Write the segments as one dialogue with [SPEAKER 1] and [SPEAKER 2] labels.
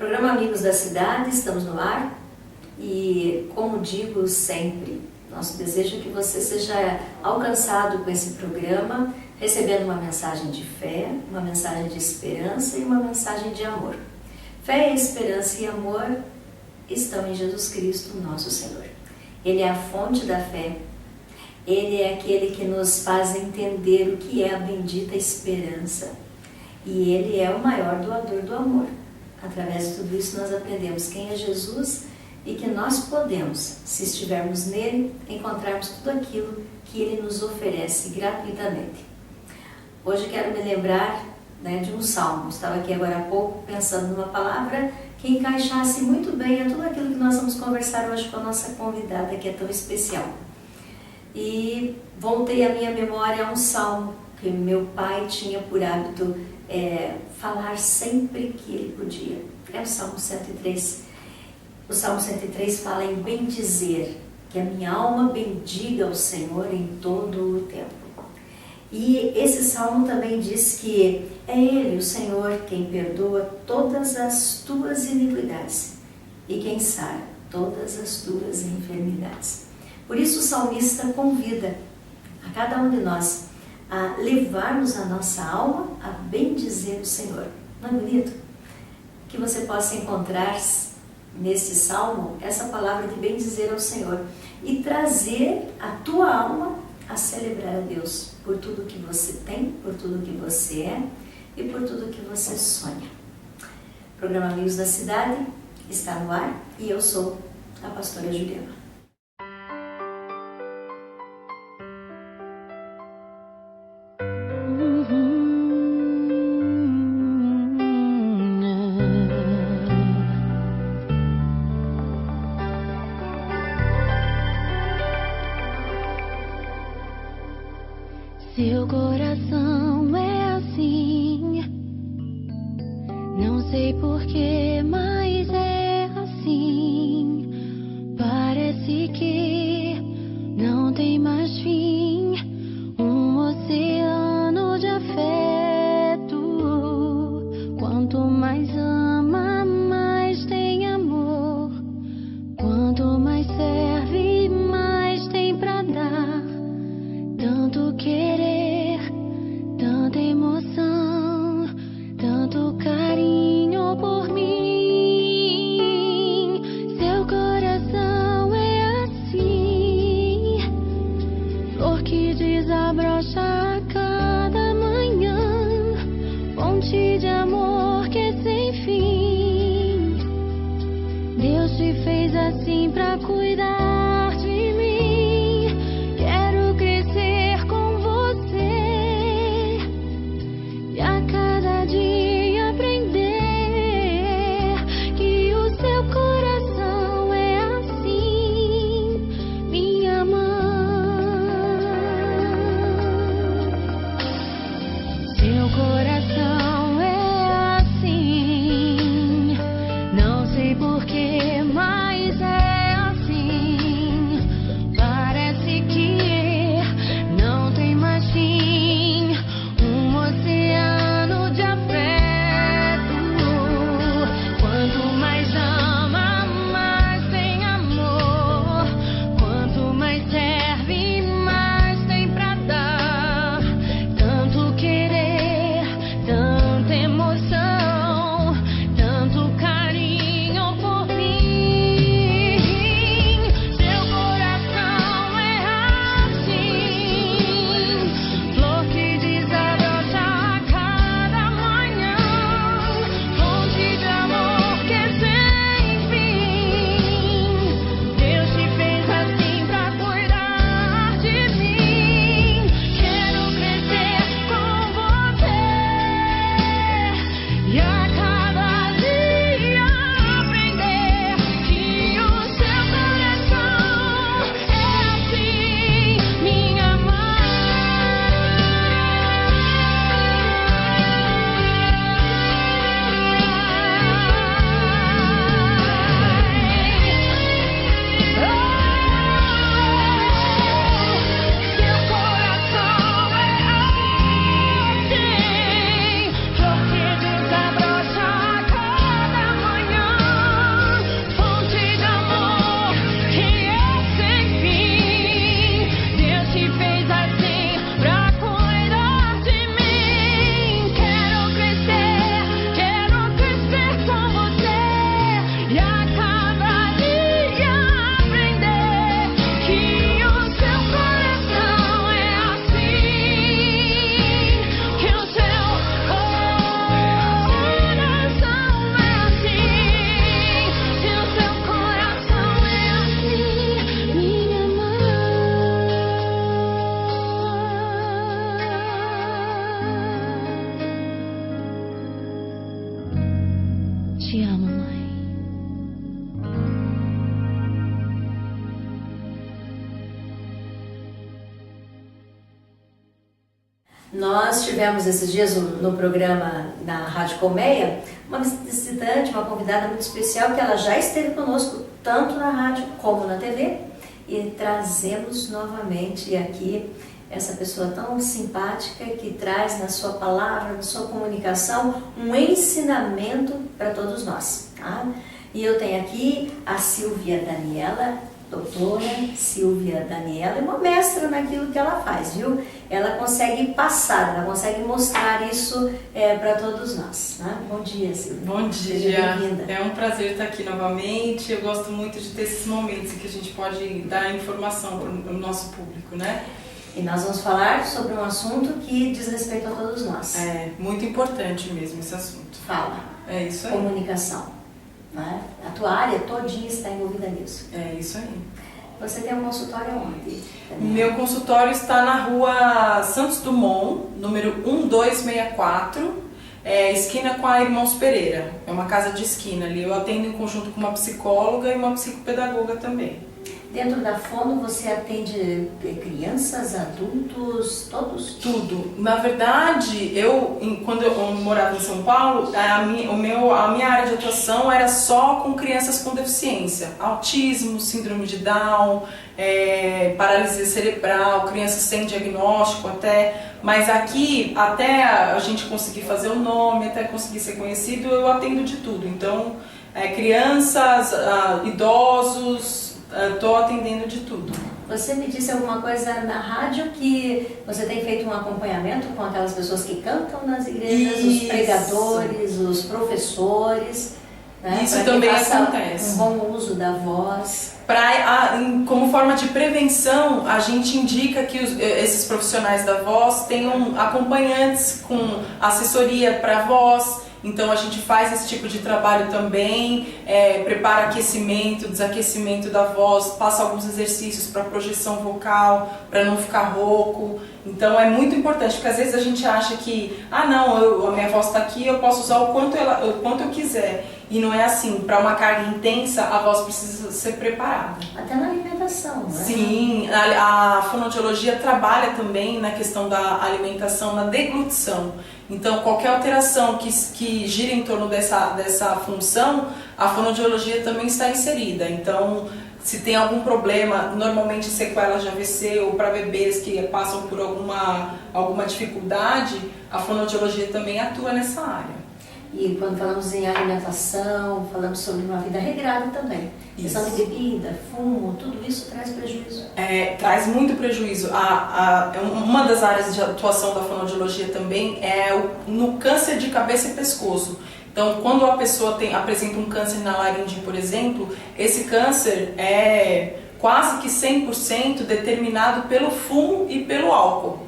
[SPEAKER 1] Programa Amigos da Cidade, estamos no ar e, como digo sempre, nosso desejo é que você seja alcançado com esse programa, recebendo uma mensagem de fé, uma mensagem de esperança e uma mensagem de amor. Fé, esperança e amor estão em Jesus Cristo, nosso Senhor. Ele é a fonte da fé, Ele é aquele que nos faz entender o que é a bendita esperança e Ele é o maior doador do amor. Através de tudo isso nós aprendemos quem é Jesus e que nós podemos, se estivermos nele, encontrarmos tudo aquilo que Ele nos oferece gratuitamente. Hoje quero me lembrar de um salmo. Estava aqui agora há pouco pensando numa palavra que encaixasse muito bem a tudo aquilo que nós vamos conversar hoje com a nossa convidada, que é tão especial. E voltei à minha memória a um salmo que meu pai tinha por hábito falar sempre que ele podia. É o Salmo 103. O Salmo 103 fala em bendizer, que a minha alma bendiga o Senhor em todo o tempo. E esse salmo também diz que é Ele, o Senhor, quem perdoa todas as tuas iniquidades e quem sara todas as tuas enfermidades. Por isso o salmista convida a cada um de nós a levarmos a nossa alma a bendizer o Senhor. Não é bonito? Que você possa encontrar nesse salmo essa palavra de bendizer ao Senhor e trazer a tua alma a celebrar a Deus por tudo que você tem, por tudo que você é e por tudo que você sonha. O programa Amigos da Cidade está no ar e eu sou a pastora Juliana.
[SPEAKER 2] Seu coração é assim, não sei porquê, mas é assim. Parece que não tem mais fim, um oceano de afeto. Quanto mais ama, mais tem amor. Quanto mais serve, mais tem pra dar. Tanto querer, tanta emoção, tanto carinho por mim. Seu coração é assim, flor que desabrocha a cada manhã, fonte de amor que é sem fim. Deus te fez assim pra cuidar de mim. Quero crescer com você e a cada dia aprender que o seu coração é assim, minha mãe. Seu coração é assim, não sei porquê, mas é assim. Te amo, mãe.
[SPEAKER 1] Nós tivemos esses dias no programa na Rádio Colmeia uma visitante, uma convidada muito especial, que ela já esteve conosco tanto na rádio como na TV, e trazemos novamente aqui essa pessoa tão simpática que traz na sua palavra, na sua comunicação, um ensinamento para todos nós. Tá? E eu tenho aqui a Silvia Daniela, doutora Silvia Daniela, é uma mestra naquilo que ela faz, viu? Ela consegue passar, ela consegue mostrar isso para todos nós. Né? Bom dia, Silvia.
[SPEAKER 3] Bom dia.
[SPEAKER 1] Seja bem-vinda.
[SPEAKER 3] É um prazer estar aqui novamente. Eu gosto muito de ter esses momentos em que a gente pode dar informação para o nosso público, né?
[SPEAKER 1] E nós vamos falar sobre um assunto que diz respeito a todos nós.
[SPEAKER 3] É muito importante mesmo esse assunto.
[SPEAKER 1] Fala.
[SPEAKER 3] É isso aí.
[SPEAKER 1] Comunicação. Né? A tua área todinha está envolvida nisso.
[SPEAKER 3] É isso aí.
[SPEAKER 1] Você tem um consultório onde?
[SPEAKER 3] Meu consultório está na rua Santos Dumont, número 1264, esquina com a Irmãos Pereira. É uma casa de esquina ali. Eu atendo em conjunto com uma psicóloga e uma psicopedagoga também.
[SPEAKER 1] Dentro da Fono você atende crianças, adultos, todos?
[SPEAKER 3] Tudo. Na verdade, quando eu morava em São Paulo, a minha área de atuação era só com crianças com deficiência. Autismo, síndrome de Down, paralisia cerebral, crianças sem diagnóstico até. Mas aqui, até a gente conseguir fazer o nome, até conseguir ser conhecido, eu atendo de tudo. Então, crianças, idosos... Estou atendendo de tudo.
[SPEAKER 1] Você me disse alguma coisa na rádio que você tem feito um acompanhamento com aquelas pessoas que cantam nas igrejas,
[SPEAKER 3] Isso.
[SPEAKER 1] Os pregadores, os professores, né?
[SPEAKER 3] Isso
[SPEAKER 1] pra
[SPEAKER 3] também
[SPEAKER 1] que faça
[SPEAKER 3] acontece.
[SPEAKER 1] Um bom uso da voz.
[SPEAKER 3] Como forma de prevenção, a gente indica que esses profissionais da voz tenham acompanhantes com assessoria para voz. Então a gente faz esse tipo de trabalho também, prepara aquecimento, desaquecimento da voz, passa alguns exercícios para projeção vocal, para não ficar rouco. Então é muito importante, porque às vezes a gente acha que, a minha voz está aqui, eu posso usar o quanto eu quiser. E não é assim, para uma carga intensa a voz precisa ser preparada.
[SPEAKER 1] Até na alimentação, né?
[SPEAKER 3] Sim, a fonoaudiologia trabalha também na questão da alimentação, na deglutição. Então, qualquer alteração que gira em torno dessa função, a fonoaudiologia também está inserida. Então, se tem algum problema, normalmente sequelas de AVC ou para bebês que passam por alguma dificuldade, a fonoaudiologia também atua nessa área.
[SPEAKER 1] E quando falamos em alimentação, falamos sobre uma vida regrada também.
[SPEAKER 3] Isso.
[SPEAKER 1] Questão de bebida, fumo, tudo isso traz prejuízo.
[SPEAKER 3] Traz muito prejuízo. Uma das áreas de atuação da fonoaudiologia também é no câncer de cabeça e pescoço. Então, quando a pessoa apresenta um câncer na laringe, por exemplo, esse câncer é quase que 100% determinado pelo fumo e pelo álcool.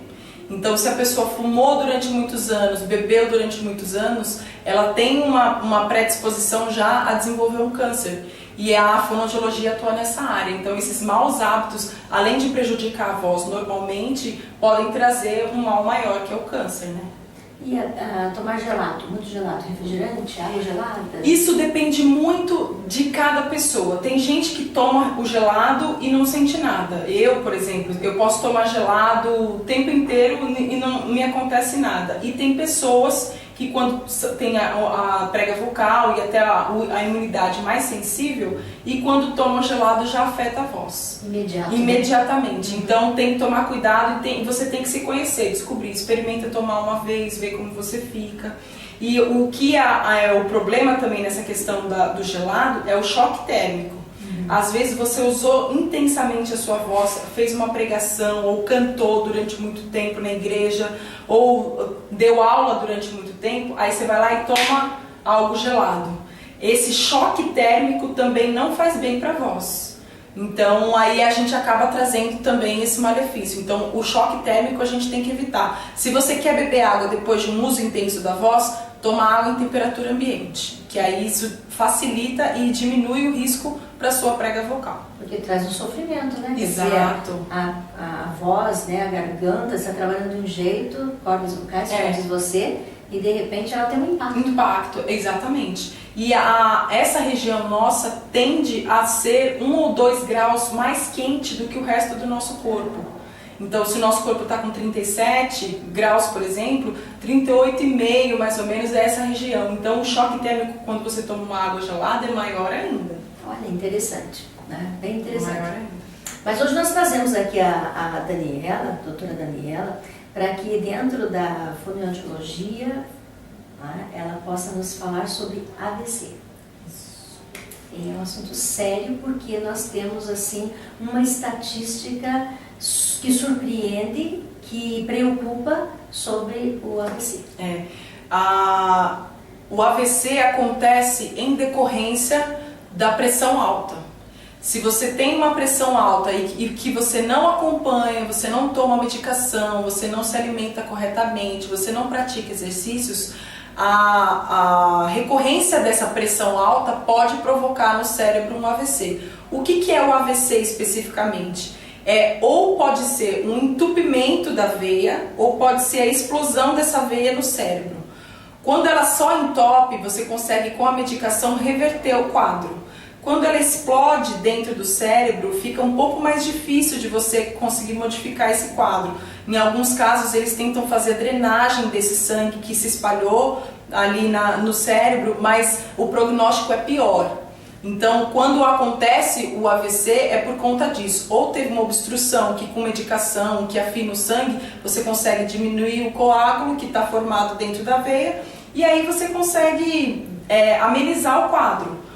[SPEAKER 3] Então, se a pessoa fumou durante muitos anos, bebeu durante muitos anos, ela tem uma predisposição já a desenvolver um câncer. E a fonoaudiologia atua nessa área. Então, esses maus hábitos, além de prejudicar a voz normalmente, podem trazer um mal maior, que é o câncer, né?
[SPEAKER 1] E tomar gelado, muito gelado, refrigerante, água gelada?
[SPEAKER 3] Isso depende muito de cada pessoa. Tem gente que toma o gelado e não sente nada. Eu, por exemplo, eu posso tomar gelado o tempo inteiro e não me acontece nada. E tem pessoas que quando tem a prega vocal e até a imunidade mais sensível, e quando toma gelado já afeta a voz. Imediatamente. Então tem que tomar cuidado e você tem que se conhecer, descobrir, experimenta tomar uma vez, ver como você fica. E o que é o problema também nessa questão do gelado é o choque térmico. Às vezes você usou intensamente a sua voz, fez uma pregação ou cantou durante muito tempo na igreja ou deu aula durante muito tempo, aí você vai lá e toma algo gelado. Esse choque térmico também não faz bem para a voz. Então aí a gente acaba trazendo também esse malefício. Então o choque térmico a gente tem que evitar. Se você quer beber água depois de um uso intenso da voz, toma água em temperatura ambiente, que aí isso facilita e diminui o risco para sua prega vocal.
[SPEAKER 1] Porque traz um sofrimento, né?
[SPEAKER 3] Exato.
[SPEAKER 1] A voz, né, a garganta, você está trabalhando de um jeito, cordas vocais, como diz você, e de repente ela tem um impacto.
[SPEAKER 3] Impacto, exatamente. E essa região nossa tende a ser 1 ou 2 graus mais quente do que o resto do nosso corpo. Então, se o nosso corpo está com 37 graus, por exemplo, 38,5 mais ou menos é essa região. Então, o choque térmico quando você toma uma água gelada é maior ainda.
[SPEAKER 1] Olha, interessante, né? Bem interessante.
[SPEAKER 3] Maior ainda.
[SPEAKER 1] Mas hoje nós trazemos aqui a Daniela, a doutora Daniela, para que dentro da fonoaudiologia, né, ela possa nos falar sobre AVC. E é um assunto sério porque nós temos assim uma estatística que surpreende, que preocupa sobre o AVC.
[SPEAKER 3] O AVC acontece em decorrência da pressão alta. Se você tem uma pressão alta e que você não acompanha, você não toma medicação, você não se alimenta corretamente, você não pratica exercícios, a recorrência dessa pressão alta pode provocar no cérebro um AVC. O que é o AVC especificamente? Ou pode ser um entupimento da veia, ou pode ser a explosão dessa veia no cérebro. Quando ela só entope, você consegue com a medicação reverter o quadro. Quando ela explode dentro do cérebro, fica um pouco mais difícil de você conseguir modificar esse quadro. Em alguns casos, eles tentam fazer a drenagem desse sangue que se espalhou ali no cérebro, mas o prognóstico é pior. Então, quando acontece o AVC, é por conta disso. Ou teve uma obstrução que com medicação, que afina o sangue, você consegue diminuir o coágulo que está formado dentro da veia, e aí você consegue amenizar o quadro.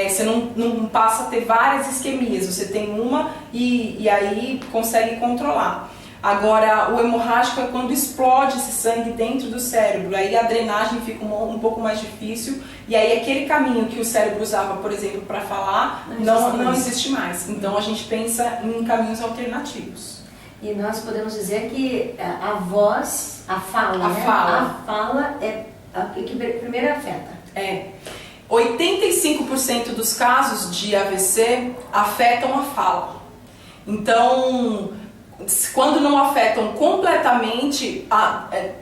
[SPEAKER 3] Você não passa a ter várias isquemias, você tem uma e aí consegue controlar. Agora, o hemorrágico é quando explode esse sangue dentro do cérebro, aí a drenagem fica um pouco mais difícil, e aí aquele caminho que o cérebro usava, por exemplo, para falar, não existe mais. Então a gente pensa em caminhos alternativos.
[SPEAKER 1] E nós podemos dizer que a voz, a fala é a que primeiro afeta.
[SPEAKER 3] 85% dos casos de AVC afetam a fala. Então, quando não afetam completamente,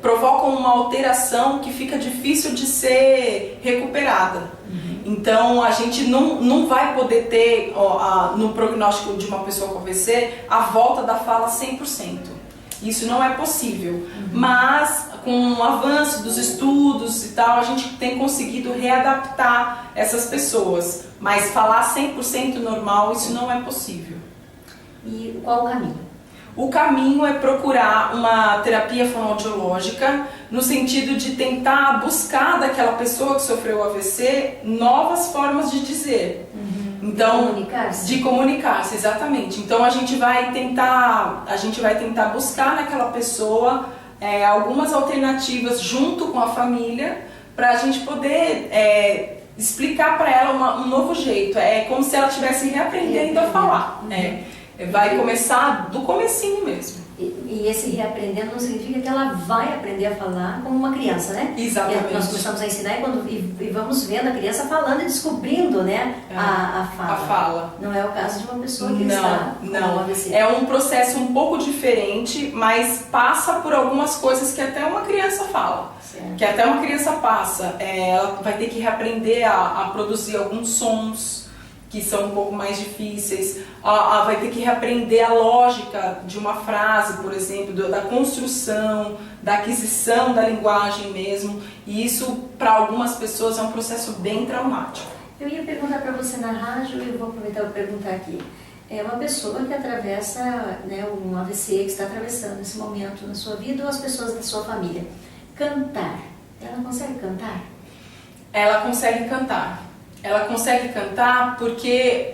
[SPEAKER 3] provocam uma alteração que fica difícil de ser recuperada. Então, a gente não vai poder ter, no prognóstico de uma pessoa com AVC, a volta da fala 100%. Isso não é possível. Mas, com o avanço dos estudos e tal, a gente tem conseguido readaptar essas pessoas. Mas falar 100% normal, isso não é possível.
[SPEAKER 1] E qual o caminho?
[SPEAKER 3] O caminho é procurar uma terapia fonoaudiológica no sentido de tentar buscar daquela pessoa que sofreu AVC novas formas de dizer. Então, de comunicar-se, exatamente. Então a gente vai tentar buscar naquela pessoa algumas alternativas junto com a família para a gente poder explicar para ela um novo jeito. É como se ela estivesse reaprendendo a falar. Vai começar do comecinho mesmo.
[SPEAKER 1] E esse reaprendendo não significa que ela vai aprender a falar como uma criança, né?
[SPEAKER 3] Exatamente.
[SPEAKER 1] Nós começamos a ensinar e vamos vendo a criança falando e descobrindo, né, a fala.
[SPEAKER 3] A fala.
[SPEAKER 1] Não é o caso de uma pessoa que está com um AVC.
[SPEAKER 3] É um processo um pouco diferente, mas passa por algumas coisas que até uma criança fala.
[SPEAKER 1] Certo.
[SPEAKER 3] Que até uma criança passa. Ela vai ter que reaprender a produzir alguns sons que são um pouco mais difíceis, vai ter que reaprender a lógica de uma frase, por exemplo, da construção, da aquisição da linguagem mesmo, e isso para algumas pessoas é um processo bem traumático.
[SPEAKER 1] Eu ia perguntar para você na rádio e eu vou aproveitar para perguntar aqui. É uma pessoa que atravessa, né, um AVC, que está atravessando esse momento na sua vida, ou as pessoas da sua família. Cantar, ela consegue cantar?
[SPEAKER 3] Ela consegue cantar. Ela consegue cantar porque,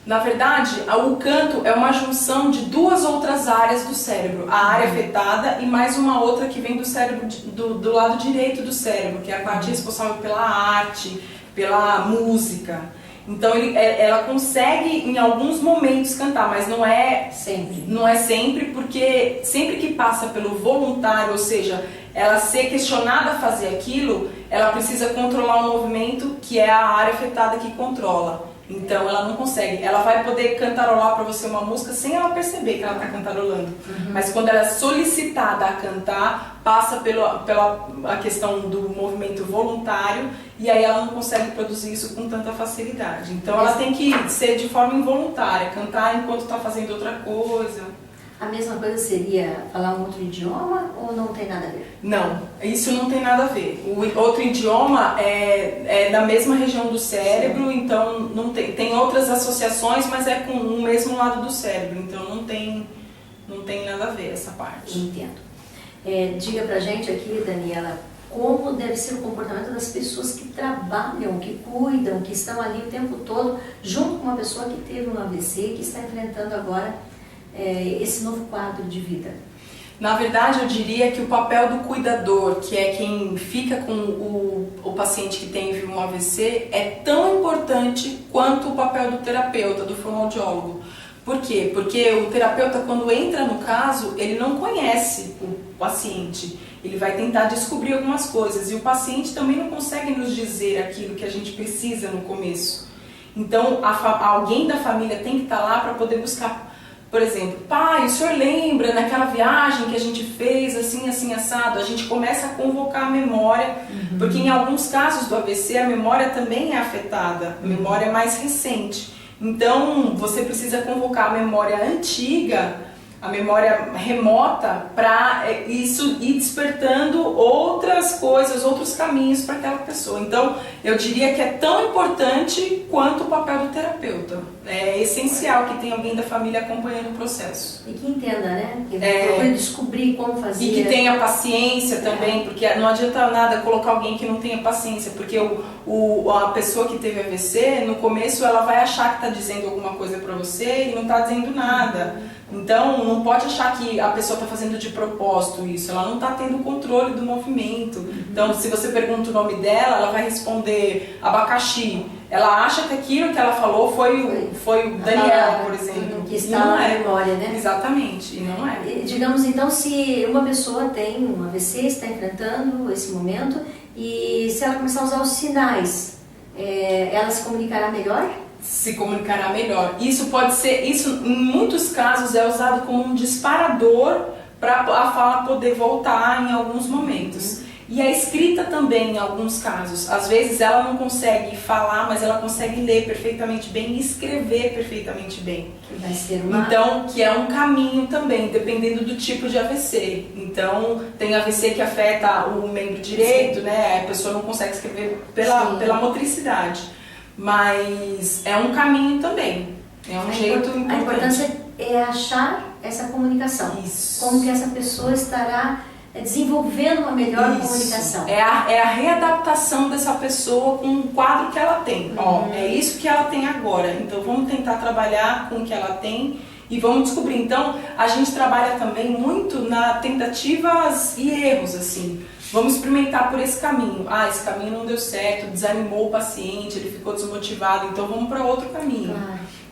[SPEAKER 3] na verdade, o canto é uma junção de duas outras áreas do cérebro. A área afetada e mais uma outra que vem do cérebro, do lado direito do cérebro, que é a parte responsável pela arte, pela música. Então ela consegue em alguns momentos cantar, mas não é sempre. Não é sempre, porque sempre que passa pelo voluntário, ou seja, ela ser questionada a fazer aquilo, ela precisa controlar o movimento, que é a área afetada que controla. Então ela não consegue. Ela vai poder cantarolar para você uma música sem ela perceber que ela está cantarolando. Mas quando ela é solicitada a cantar, passa pela a questão do movimento voluntário e aí ela não consegue produzir isso com tanta facilidade. Então ela tem que ser de forma involuntária, cantar enquanto está fazendo outra coisa.
[SPEAKER 1] A mesma coisa seria falar um outro idioma ou não tem nada a ver?
[SPEAKER 3] Não, isso não tem nada a ver. O outro idioma é da mesma região do cérebro, então não tem outras associações, mas é com o mesmo lado do cérebro, então não tem nada a ver essa parte.
[SPEAKER 1] Entendo. Diga pra gente aqui, Daniela, como deve ser o comportamento das pessoas que trabalham, que cuidam, que estão ali o tempo todo, junto com uma pessoa que teve um AVC, que está enfrentando agora esse novo quadro de vida.
[SPEAKER 3] Na verdade, eu diria que o papel do cuidador, que é quem fica com o paciente que teve um AVC, é tão importante quanto o papel do terapeuta, do fonoaudiólogo. Por quê? Porque o terapeuta, quando entra no caso, ele não conhece o paciente. Ele vai tentar descobrir algumas coisas e o paciente também não consegue nos dizer aquilo que a gente precisa no começo. Então, alguém da família tem que estar lá para poder buscar. Por exemplo, pai, o senhor lembra naquela viagem que a gente fez, assim, assim, assado? A gente começa a convocar a memória, porque em alguns casos do AVC a memória também é afetada, a memória é mais recente. Então, você precisa convocar a memória antiga, a memória remota, para isso ir despertando outras coisas, outros caminhos para aquela pessoa. Então, eu diria que é tão importante quanto o papel do terapeuta. É essencial que tenha alguém da família acompanhando o processo.
[SPEAKER 1] E que entenda, né? Que procure descobrir como fazer.
[SPEAKER 3] E que tenha paciência também, porque não adianta nada colocar alguém que não tenha paciência, porque a pessoa que teve AVC, no começo ela vai achar que está dizendo alguma coisa para você e não está dizendo nada. Então, não pode achar que a pessoa está fazendo de propósito isso, ela não está tendo controle do movimento. Então, se você pergunta o nome dela, ela vai responder abacaxi. Ela acha que aquilo que ela falou foi o Daniel, por exemplo.
[SPEAKER 1] Que está na memória, né?
[SPEAKER 3] Exatamente, e não é.
[SPEAKER 1] Digamos então, se uma pessoa tem um AVC, está enfrentando esse momento, e se ela começar a usar os sinais, ela se comunicará melhor?
[SPEAKER 3] Se comunicará melhor. Isso pode ser, em muitos casos é usado como um disparador para a fala poder voltar em alguns momentos. E a escrita também em alguns casos. Às vezes ela não consegue falar, mas ela consegue ler perfeitamente bem e escrever perfeitamente bem.
[SPEAKER 1] Vai ser
[SPEAKER 3] Então, que é um caminho também, dependendo do tipo de AVC. Então, tem AVC que afeta o membro direito, né? A pessoa não consegue escrever pela motricidade. Mas é um caminho também, é um jeito importante.
[SPEAKER 1] A importância é achar essa comunicação.
[SPEAKER 3] Isso.
[SPEAKER 1] Como que essa pessoa estará desenvolvendo uma melhor comunicação.
[SPEAKER 3] É a readaptação dessa pessoa com o quadro que ela tem. É isso que ela tem agora, então vamos tentar trabalhar com o que ela tem e vamos descobrir. Então, a gente trabalha também muito na tentativas e erros, assim. Vamos experimentar por esse caminho. Esse caminho não deu certo, desanimou o paciente, ele ficou desmotivado, então vamos para outro caminho.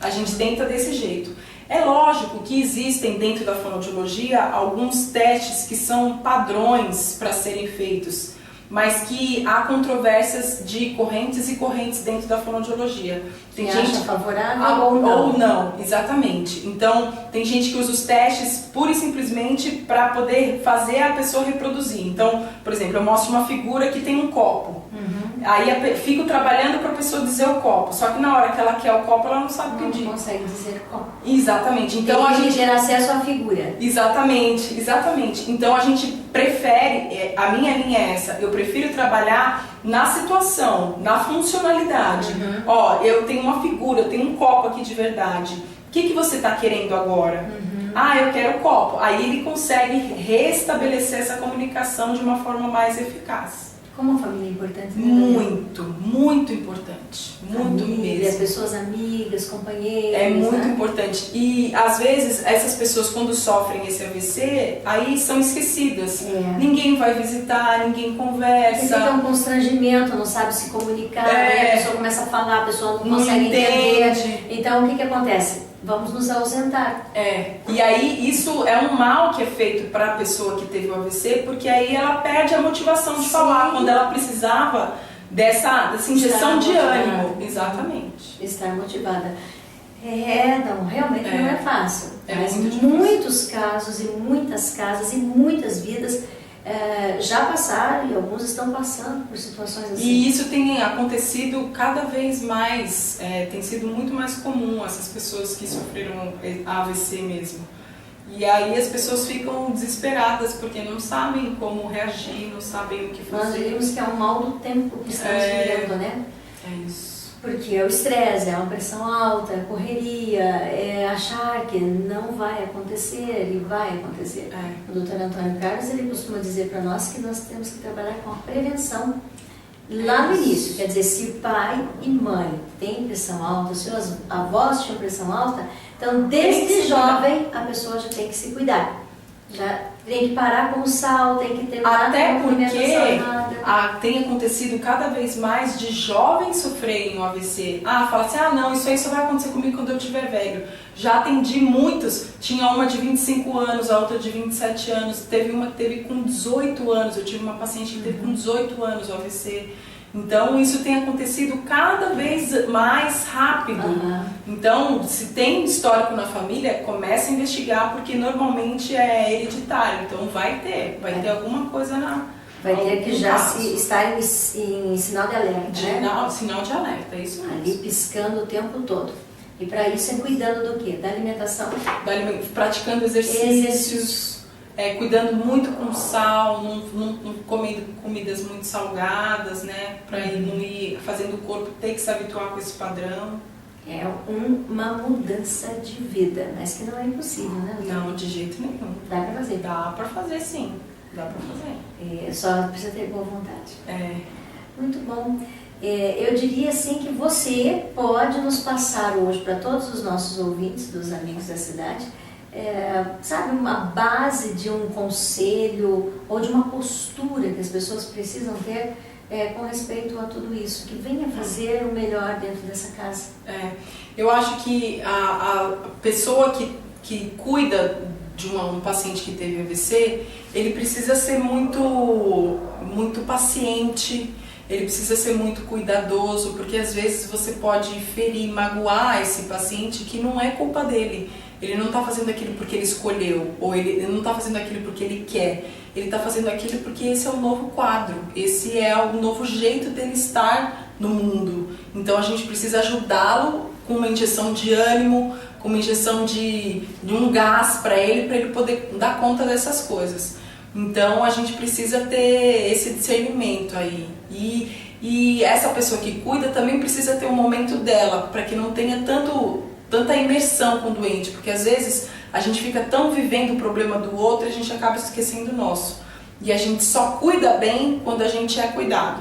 [SPEAKER 3] A gente tenta desse jeito. É lógico que existem dentro da fonoaudiologia alguns testes que são padrões para serem feitos, mas que há controvérsias de correntes e correntes dentro da fonoaudiologia.
[SPEAKER 1] Tem gente favorável
[SPEAKER 3] ou não, exatamente. Então, tem gente que usa os testes pura e simplesmente para poder fazer a pessoa reproduzir. Então, por exemplo, eu mostro uma figura que tem um copo. Aí fico trabalhando para a pessoa dizer o copo. Só que na hora que ela quer o copo, ela não sabe pedir.
[SPEAKER 1] Não consegue dizer o copo.
[SPEAKER 3] Exatamente. Então
[SPEAKER 1] a gente ter acesso à figura.
[SPEAKER 3] Exatamente. Então a gente prefere, a minha linha é essa, eu prefiro trabalhar na situação, na funcionalidade. Eu tenho uma figura, eu tenho um copo aqui de verdade. O que você está querendo agora? Eu quero o copo. Aí ele consegue restabelecer essa comunicação de uma forma mais eficaz.
[SPEAKER 1] Como a família é importante?
[SPEAKER 3] Muito, muito importante. Muito mesmo.
[SPEAKER 1] As pessoas amigas, companheiros.
[SPEAKER 3] É muito importante. E às vezes essas pessoas, quando sofrem esse AVC, aí são esquecidas. Ninguém vai visitar, ninguém conversa.
[SPEAKER 1] Porque fica um constrangimento, não sabe se comunicar, aí a pessoa começa a falar, a pessoa não consegue entender. Então o que acontece? Vamos nos ausentar.
[SPEAKER 3] E aí isso é um mal que é feito para a pessoa que teve o AVC, porque aí ela perde a motivação de falar. Quando ela precisava dessa injeção de
[SPEAKER 1] motivada.
[SPEAKER 3] ânimo. Exatamente.
[SPEAKER 1] Estar motivada. Não, realmente não é fácil. Mas
[SPEAKER 3] muito
[SPEAKER 1] muitos casos e muitas casas e muitas vidas já passaram e alguns estão passando por situações assim.
[SPEAKER 3] E isso tem acontecido cada vez mais, tem sido muito mais comum, essas pessoas que sofreram AVC mesmo. E aí as pessoas ficam desesperadas porque não sabem como reagir, não sabem o que fazer.
[SPEAKER 1] Nós diríamos que é um mal do tempo que estamos vivendo, né?
[SPEAKER 3] É isso.
[SPEAKER 1] Porque é o estresse, é uma pressão alta, é correria, é achar que não vai acontecer e vai acontecer. O Dr. Antônio Carlos, ele costuma dizer para nós que nós temos que trabalhar com a prevenção lá no início. Quer dizer, se pai e mãe têm pressão alta, se os avós tinham pressão alta, então desde jovem a pessoa já tem que se cuidar. Já tem que parar com o sal, tem que ter
[SPEAKER 3] até porque tem acontecido cada vez mais de jovens sofrerem o AVC. Fala assim, não, isso aí só vai acontecer comigo quando eu tiver velho. Já atendi muitos, tinha uma de 25 anos, a outra de 27 anos, teve uma que teve com 18 anos, eu tive uma paciente que teve com 18 anos o AVC. Então isso tem acontecido cada vez mais rápido. Então, se tem histórico na família, comece a investigar, porque normalmente é hereditário. Então vai ter alguma coisa na...
[SPEAKER 1] Vai ter que já estar em sinal de alerta,
[SPEAKER 3] Sinal de alerta, é isso mesmo.
[SPEAKER 1] Ali piscando o tempo todo. E para isso é cuidando do quê? Da alimentação?
[SPEAKER 3] Praticando exercícios. Cuidando muito com sal, não comendo comidas muito salgadas, né? Para não ir fazendo o corpo ter que se habituar com esse padrão.
[SPEAKER 1] É uma mudança de vida, mas que não é impossível, né?
[SPEAKER 3] Não, de jeito nenhum.
[SPEAKER 1] Dá para fazer?
[SPEAKER 3] Dá para fazer, sim. Dá para fazer.
[SPEAKER 1] Só precisa ter boa vontade. Muito bom. Eu diria assim que você pode nos passar hoje para todos os nossos ouvintes, dos amigos da cidade, sabe, uma base de um conselho ou de uma postura que as pessoas precisam ter com respeito a tudo isso, que venha fazer o melhor dentro dessa casa.
[SPEAKER 3] Eu acho que a pessoa que cuida de um paciente que teve AVC, ele precisa ser muito paciente, ele precisa ser muito cuidadoso, porque às vezes você pode ferir, magoar esse paciente que não é culpa dele. Ele não está fazendo aquilo porque ele escolheu, ou ele não está fazendo aquilo porque ele quer. Ele está fazendo aquilo porque esse é o novo quadro, esse é o novo jeito dele estar no mundo. Então a gente precisa ajudá-lo com uma injeção de ânimo, com uma injeção de um gás para ele poder dar conta dessas coisas. Então a gente precisa ter esse discernimento aí. E essa pessoa que cuida também precisa ter um momento dela, para que não tenha tanta imersão com o doente, porque às vezes a gente fica tão vivendo o problema do outro e a gente acaba esquecendo o nosso. E a gente só cuida bem quando a gente é cuidado.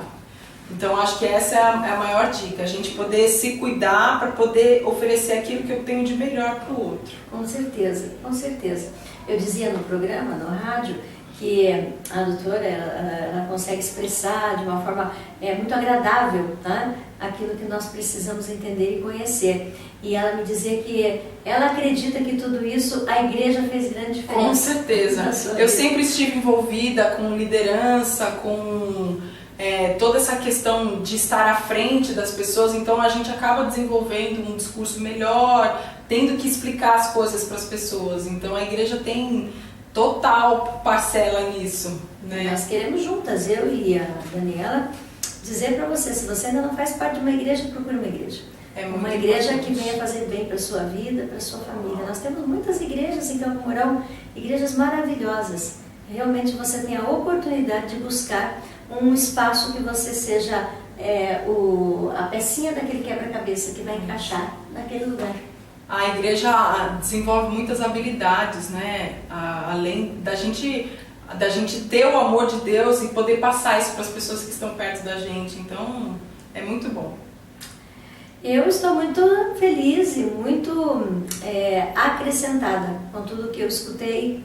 [SPEAKER 3] Então acho que essa é a maior dica, a gente poder se cuidar para poder oferecer aquilo que eu tenho de melhor para o outro.
[SPEAKER 1] Com certeza, com certeza. Eu dizia no programa, no rádio, que a doutora ela consegue expressar de uma forma muito agradável, tá? Aquilo que nós precisamos entender e conhecer. E ela me dizia que ela acredita que tudo isso a igreja fez grande diferença.
[SPEAKER 3] Com certeza. Eu sempre estive envolvida com liderança, com toda essa questão de estar à frente das pessoas, então a gente acaba desenvolvendo um discurso melhor, tendo que explicar as coisas para as pessoas. Então a igreja tem total parcela nisso, né?
[SPEAKER 1] Nós queremos juntas, eu e a Daniela, dizer para você, se você ainda não faz parte de uma igreja, procure uma igreja. Uma igreja que venha fazer bem para a sua vida, para a sua família. Nós temos muitas igrejas em Campo Mourão, igrejas maravilhosas. Realmente você tem a oportunidade de buscar um espaço que você seja a pecinha daquele quebra-cabeça que vai encaixar naquele lugar.
[SPEAKER 3] A igreja desenvolve muitas habilidades, né? Além da gente ter o amor de Deus e poder passar isso para as pessoas que estão perto da gente. Então, é muito bom.
[SPEAKER 1] Eu estou muito feliz e muito acrescentada com tudo que eu escutei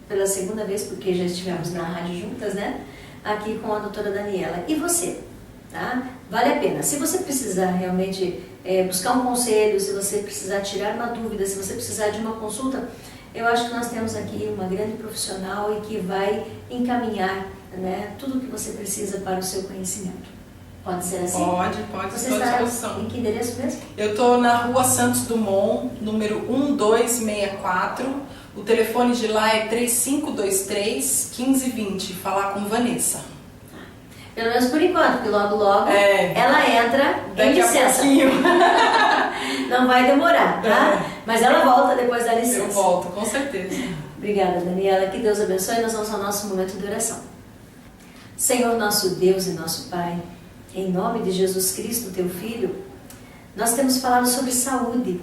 [SPEAKER 1] pela segunda vez, porque já estivemos na rádio juntas, né? Aqui com a doutora Daniela. E você? Tá? Vale a pena. Se você precisar realmente buscar um conselho, se você precisar tirar uma dúvida, se você precisar de uma consulta, eu acho que nós temos aqui uma grande profissional e que vai encaminhar, né, tudo o que você precisa para o seu conhecimento. Pode ser assim?
[SPEAKER 3] Pode,
[SPEAKER 1] Você
[SPEAKER 3] estou à
[SPEAKER 1] está
[SPEAKER 3] disposição.
[SPEAKER 1] em que endereço mesmo?
[SPEAKER 3] Eu estou na Rua Santos Dumont, número 1264. O telefone de lá é 3523-1520. Falar com Vanessa.
[SPEAKER 1] Pelo menos por enquanto, porque logo ela entra em
[SPEAKER 3] Daqui a
[SPEAKER 1] licença.
[SPEAKER 3] pouquinho.
[SPEAKER 1] Não vai demorar, tá? Mas ela volta depois da licença.
[SPEAKER 3] Eu volto, com certeza.
[SPEAKER 1] Obrigada, Daniela. Que Deus abençoe. Nós vamos ao nosso momento de oração. Senhor, nosso Deus e nosso Pai, em nome de Jesus Cristo, Teu Filho, nós temos falado sobre saúde,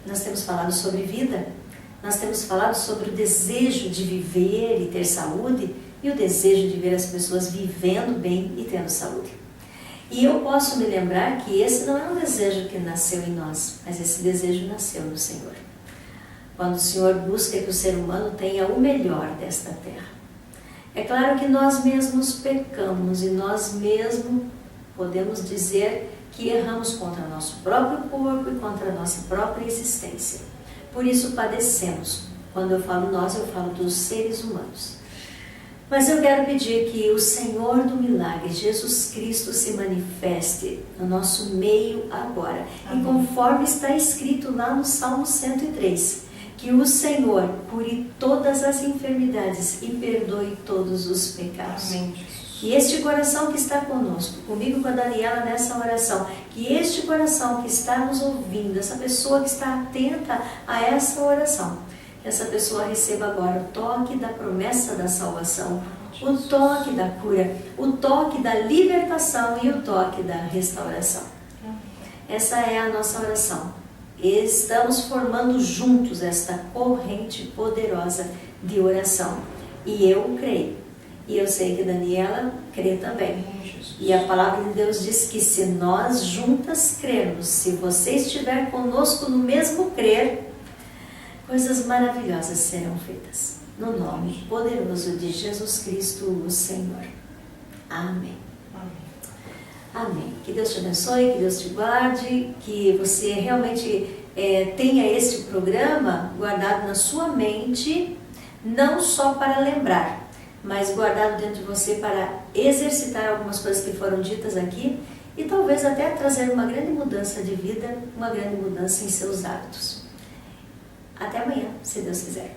[SPEAKER 1] nós temos falado sobre vida, nós temos falado sobre o desejo de viver e ter saúde e o desejo de ver as pessoas vivendo bem e tendo saúde. E eu posso me lembrar que esse não é um desejo que nasceu em nós, mas esse desejo nasceu no Senhor. Quando o Senhor busca que o ser humano tenha o melhor desta terra. É claro que nós mesmos pecamos e nós mesmos podemos dizer que erramos contra o nosso próprio corpo e contra a nossa própria existência. Por isso padecemos. Quando eu falo nós, eu falo dos seres humanos. Mas eu quero pedir que o Senhor do milagre, Jesus Cristo, se manifeste no nosso meio agora. Amém. E conforme está escrito lá no Salmo 103, que o Senhor cure todas as enfermidades e perdoe todos os pecados. Amém. Que este coração que está conosco, comigo com a Daniela nessa oração, que este coração que está nos ouvindo, essa pessoa que está atenta a essa oração, que essa pessoa receba agora o toque da promessa da salvação, o toque da cura, o toque da libertação e o toque da restauração. Essa é a nossa oração. Estamos formando juntos esta corrente poderosa de oração. E eu creio. E eu sei que Daniela crê também. E a palavra de Deus diz que se nós juntas crermos, se você estiver conosco no mesmo crer, coisas maravilhosas serão feitas. No nome poderoso de Jesus Cristo, o Senhor. Amém. Amém. Que Deus te abençoe, que Deus te guarde, que você realmente tenha este programa guardado na sua mente, não só para lembrar, mas guardado dentro de você para exercitar algumas coisas que foram ditas aqui e talvez até trazer uma grande mudança de vida, uma grande mudança em seus hábitos. Até amanhã, se Deus quiser.